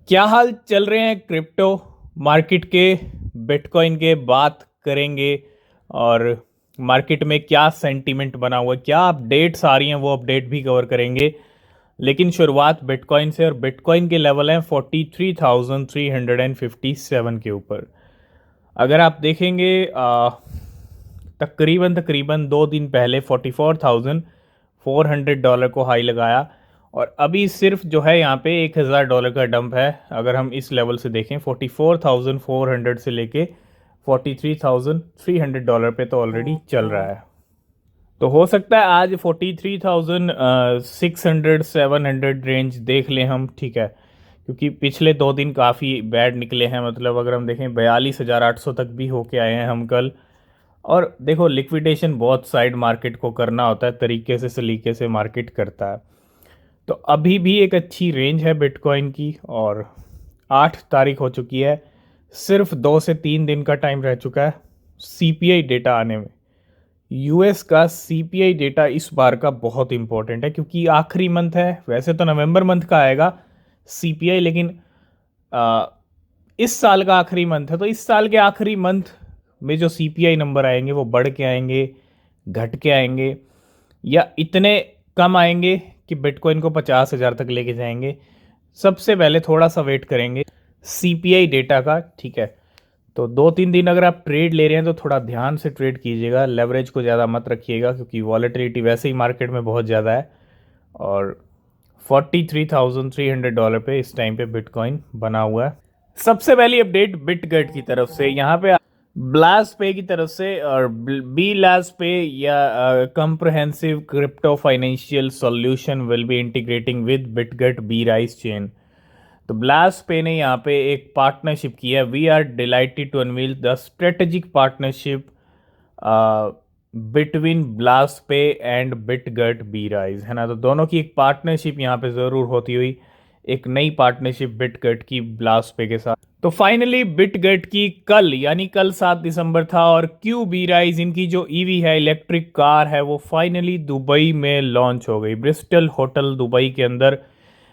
क्या हाल चल रहे हैं क्रिप्टो मार्केट के। बिटकॉइन के बात करेंगे और मार्केट में क्या सेंटीमेंट बना हुआ है, क्या अपडेट्स आ रही हैं, वो अपडेट भी कवर करेंगे। लेकिन शुरुआत बिटकॉइन से, और बिटकॉइन के लेवल हैं 43,357 के ऊपर। अगर आप देखेंगे तकरीबन तकरीबन 2 दिन पहले $44,400 को हाई लगाया, और अभी सिर्फ जो है यहाँ पे $1,000 का डंप है। अगर हम इस लेवल से देखें 44,400 से लेके $43,300 पे तो ऑलरेडी चल रहा है। तो हो सकता है आज 43,600 700 रेंज देख लें हम, ठीक है, क्योंकि पिछले 2 दिन काफ़ी बैड निकले हैं। मतलब अगर हम देखें 42,800 तक भी होके आए हैं हम कल। और देखो, लिक्विडेशन बहुत साइड मार्केट को करना होता है, तरीके से सलीके से मार्केट करता है। तो अभी भी एक अच्छी रेंज है बिटकॉइन की, और 8 तारीख हो चुकी है, सिर्फ 2 से 3 दिन का टाइम रह चुका है सीपीआई डेटा आने में। यूएस का सीपीआई डेटा इस बार का बहुत इंपॉर्टेंट है, क्योंकि आखिरी मंथ है। वैसे तो नवंबर मंथ का आएगा सीपीआई, लेकिन आ, इस साल का आखिरी मंथ है। तो इस साल के आखिरी मंथ में जो सीपीआई नंबर आएंगे वो बढ़ के आएंगे, घट के आएंगे, या इतने कम आएंगे कि बिटकॉइन को 50,000 तक लेके जाएंगे। सबसे पहले थोड़ा सा वेट करेंगे सीपीआई डेटा का, ठीक है। तो 2-3 दिन अगर आप ट्रेड ले रहे हैं तो थोड़ा ध्यान से ट्रेड कीजिएगा, लेवरेज को ज़्यादा मत रखिएगा, क्योंकि वॉलेटिलिटी वैसे ही मार्केट में बहुत ज़्यादा है। और $43,300 पे इस टाइम पे बिटकॉइन बना हुआ है। सबसे पहली अपडेट बिटगेट की तरफ से, यहाँ पे ब्लास पे की तरफ से, और बी लास पे या comprehensive crypto financial solution will be integrating with Bitget B rise chain. तो ब्लास पे ने यहाँ पे एक पार्टनरशिप की है। We are delighted to unveil the strategic partnership between Blas Pay and Bitget B rise, है ना। तो दोनों की एक पार्टनरशिप यहाँ पे ज़रूर होती हुई, एक नई पार्टनरशिप बिटगेट की ब्लास पे के साथ। तो फाइनली बिटगेट की कल, यानी कल 7 दिसंबर था, और क्यू बी राइज इनकी जो ईवी है, इलेक्ट्रिक कार है, वो फाइनली दुबई में लॉन्च हो गई। ब्रिस्टल होटल दुबई के अंदर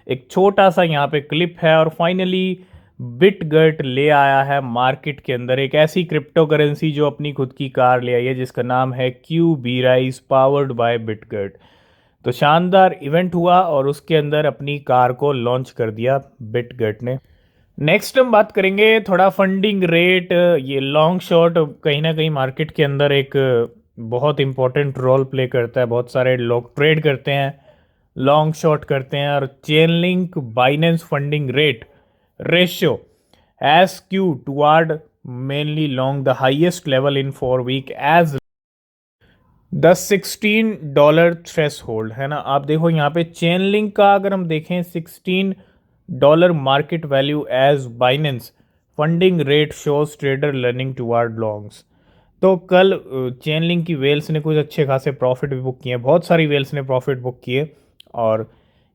एक छोटा सा यहाँ पे क्लिप है, और फाइनली बिटगेट ले आया है मार्केट के अंदर एक ऐसी क्रिप्टो करेंसी जो अपनी खुद की कार ले आई है, जिसका नाम है Q B rise powered by Bitget. तो शानदार इवेंट हुआ, और उसके अंदर अपनी कार को लॉन्च कर दिया बिटगेट ने। नेक्स्ट हम बात करेंगे थोड़ा फंडिंग रेट। ये लॉन्ग शॉर्ट कहीं ना कहीं मार्केट के अंदर एक बहुत इंपॉर्टेंट रोल प्ले करता है। बहुत सारे लोग ट्रेड करते हैं, लॉन्ग शॉर्ट करते हैं, और Chainlink Binance funding rate ratio has skew toward mainly long the highest level in 4 week as the $16 threshold, है ना। आप देखो यहाँ पे चेन लिंक का अगर हम देखें, $16 market value as Binance funding rate shows trader learning toward longs. तो कल चेन लिंक की वेल्स ने कुछ अच्छे खासे प्रॉफिट भी बुक किए हैं, बहुत सारी वेल्स ने प्रॉफिट बुक किए, और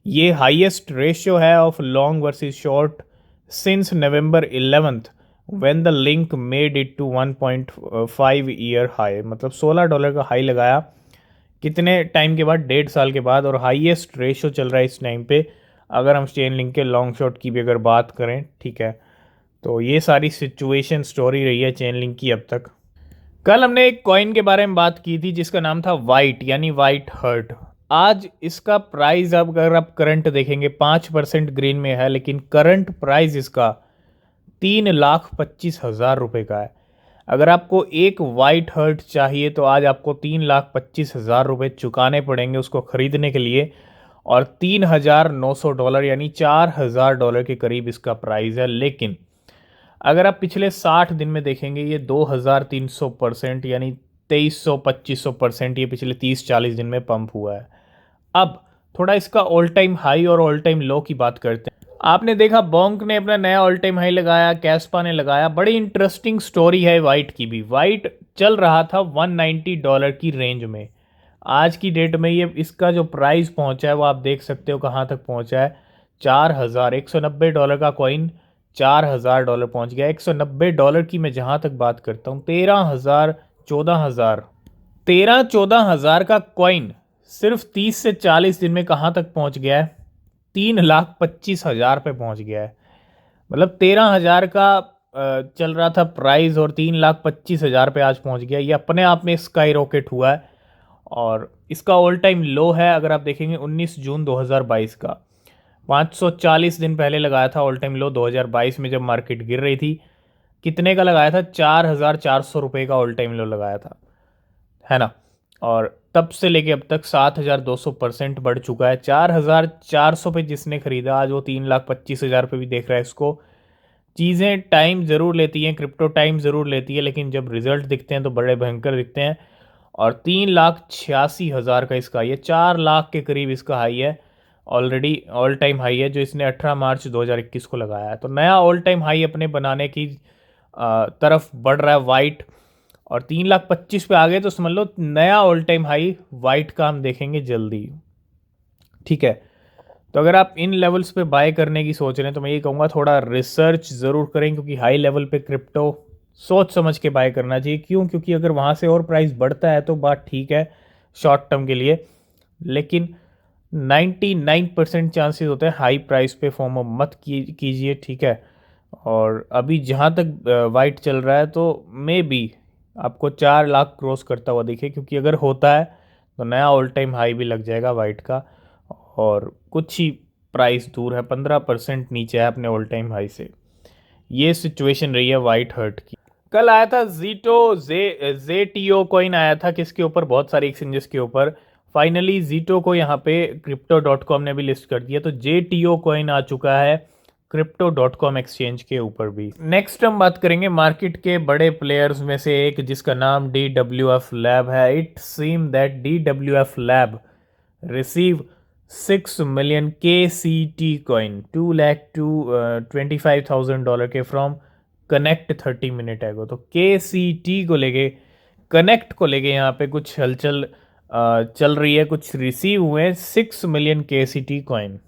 ये हाईएस्ट रेशियो है of long versus short since November 11th when the link made it to 1.5 year high. मतलब $16 का हाई लगाया कितने टाइम के बाद, 1.5 साल के बाद, और हाईएस्ट रेशियो चल रहा है इस टाइम पे, अगर हम चेन लिंक के लॉन्ग शॉर्ट की भी अगर बात करें, ठीक है। तो ये सारी सिचुएशन स्टोरी रही है चेन लिंक की अब तक। कल हमने एक कॉइन के बारे में बात की थी जिसका नाम था वाइट, यानी वाइट हर्ट। आज इसका प्राइस, अब अगर आप करंट देखेंगे, 5% ग्रीन में है, लेकिन करंट प्राइस इसका 3,25,000 रुपये का है। अगर आपको एक वाइट हर्ट चाहिए तो आज आपको 3,25,000 रुपये चुकाने पड़ेंगे उसको ख़रीदने के लिए, और $3,900 यानी $4,000 के करीब इसका प्राइस है। लेकिन अगर आप पिछले 60 दिन में देखेंगे, ये 2,300% यानी 2,300-2,500% ये पिछले 30-40 दिन में पंप हुआ है। अब थोड़ा इसका ऑल टाइम हाई और ऑल टाइम लो की बात करते हैं। आपने देखा बोंक ने अपना नया ऑल टाइम हाई लगाया, कैस्पा ने लगाया। बड़ी इंटरेस्टिंग स्टोरी है वाइट की भी। वाइट चल रहा था $190 की रेंज में। आज की डेट में ये इसका जो प्राइस पहुंचा है वो आप देख सकते हो कहाँ तक पहुंचा है। 4,000, $190 का कॉइन $4,000 पहुंच गया। $190 की मैं जहां तक बात करता हूँ, 13,000, 14,000, 13-14 हज़ार का कॉइन सिर्फ 30 से 40 दिन में कहाँ तक पहुंच गया है, 3,25,000 पे पहुंच गया है। मतलब 13,000 का चल रहा था प्राइस और 3,25,000 पे आज पहुंच गया। ये अपने आप में स्काई रॉकेट हुआ है और इसका ऑल टाइम लो है अगर आप देखेंगे 19 जून 2022 का। 540 दिन पहले लगाया था ऑल टाइम लो 2022 में जब मार्केट गिर रही थी। कितने का लगाया था? 4,400 रुपये का ऑल टाइम लो लगाया था, है ना। और तब से लेके अब तक 7,200% बढ़ चुका है। 4,400 पे जिसने खरीदा आज वो 3,25,000 पे भी देख रहा है इसको। चीज़ें टाइम ज़रूर लेती हैं, क्रिप्टो टाइम ज़रूर लेती है, लेकिन जब रिजल्ट दिखते हैं तो बड़े भयंकर दिखते हैं। और 3,86,000 का इसका हाई है, 4 लाख के करीब इसका हाई है ऑलरेडी, ऑल टाइम हाई है जो इसने 18 मार्च 2021 को लगाया है। तो नया ऑल टाइम हाई अपने बनाने की तरफ बढ़ रहा है वाइट। और 3,25,000 पे आ गए तो समझ लो नया ऑल टाइम हाई वाइट का हम देखेंगे जल्दी। ठीक है, तो अगर आप इन लेवल्स पे बाय करने की सोच रहे हैं तो मैं ये कहूँगा थोड़ा रिसर्च ज़रूर करें, क्योंकि हाई लेवल पे क्रिप्टो सोच समझ के बाय करना चाहिए। क्यों? क्योंकि अगर वहाँ से और प्राइस बढ़ता है तो बात ठीक है शॉर्ट टर्म के लिए, लेकिन 99% चांसेस होते हैं हाई प्राइस पे फॉर्म अप मत कीजिए। ठीक है, और अभी जहाँ तक वाइट चल रहा है तो मे बी आपको 4 लाख क्रॉस करता हुआ दिखे, क्योंकि अगर होता है तो नया ऑल टाइम हाई भी लग जाएगा वाइट का। और कुछ ही प्राइस दूर है, 15% नीचे है अपने ऑल टाइम हाई से। ये सिचुएशन रही है वाइट हर्ट की। कल आया था जेटीओ कॉइन आया था, किसके ऊपर? बहुत सारे एक्सचेंजेस के ऊपर। फाइनली जीटो को यहाँ पे crypto.com ने भी लिस्ट कर दिया, तो जेटीओ कॉइन आ चुका है crypto.com एक्सचेंज के ऊपर भी। नेक्स्ट हम बात करेंगे मार्केट के बड़े प्लेयर्स में से एक जिसका नाम DWF लैब है। It seem that DWF lab receive 6 million KCT coin, 2,25,000 dollar के फ्रॉम कनेक्ट 30 मिनट एगो। तो KCT को लेके, कनेक्ट को लेके यहाँ पे कुछ हलचल चल रही है, कुछ रिसीव हुए हैं 6 million KCT coin.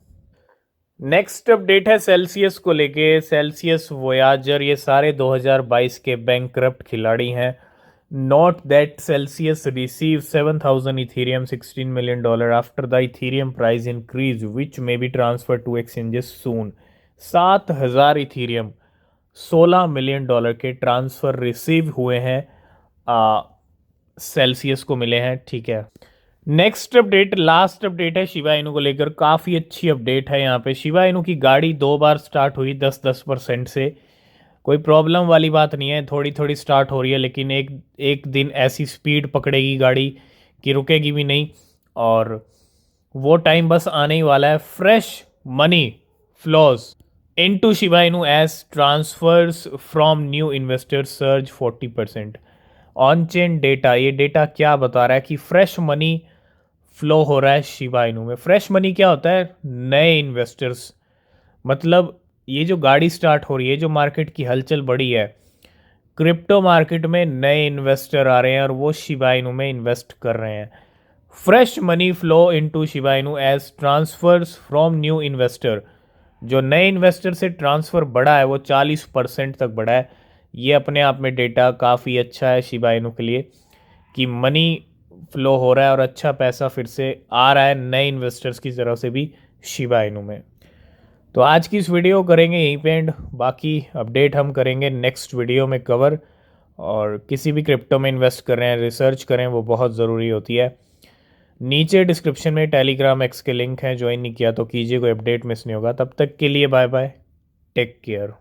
Next update है सेल्सियस को लेके। सेल्सियस, वोयाजर, ये सारे 2022 के बैंकक्रप्ट खिलाड़ी हैं। Note that Celsius receive 7,000 Ethereum, 16 million dollar after the Ethereum price increase which may be transfer to exchanges soon. 7,000 Ethereum, 16 million dollar के transfer receive हुए हैं, सेल्सियस को मिले हैं। ठीक है, नेक्स्ट अपडेट, लास्ट अपडेट है शिबा इनू को लेकर। काफ़ी अच्छी अपडेट है यहाँ पे। शिबा इनू की गाड़ी 2 बार स्टार्ट हुई 10% से। कोई प्रॉब्लम वाली बात नहीं है, थोड़ी थोड़ी स्टार्ट हो रही है, लेकिन एक एक दिन ऐसी स्पीड पकड़ेगी गाड़ी कि रुकेगी भी नहीं। और वो टाइम बस आने ही वाला है। Fresh money flows into Shiba Inu as transfers from new investors surge 40%। On chain data, ये डेटा क्या बता रहा है कि फ्रेश मनी फ्लो हो रहा है शिबा इनू में। फ्रेश मनी क्या होता है? नए इन्वेस्टर्स। मतलब ये जो गाड़ी स्टार्ट हो रही है, जो मार्केट की हलचल बढ़ी है, क्रिप्टो मार्केट में नए इन्वेस्टर आ रहे हैं और वो शिबा इनू में इन्वेस्ट कर रहे हैं। Fresh money flow into Shiba Inu as transfers from new investor. जो नए इन्वेस्टर से ट्रांसफ़र बढ़ा है वो 40% तक बढ़ा है। ये अपने आप में डेटा काफ़ी अच्छा है शिबा इनू के लिए कि मनी फ्लो हो रहा है और अच्छा पैसा फिर से आ रहा है नए इन्वेस्टर्स की तरफ से भी शिबा इनू में। तो आज की इस वीडियो करेंगे यहीं पे एंड, बाकी अपडेट हम करेंगे नेक्स्ट वीडियो में कवर। और किसी भी क्रिप्टो में इन्वेस्ट कर रहे हैं, रिसर्च करें, वो बहुत ज़रूरी होती है। नीचे डिस्क्रिप्शन में टेलीग्राम एक्स के लिंक हैं, ज्वाइन नहीं किया तो कीजिए, कोई अपडेट मिस नहीं होगा। तब तक के लिए बाय बाय, टेक केयर।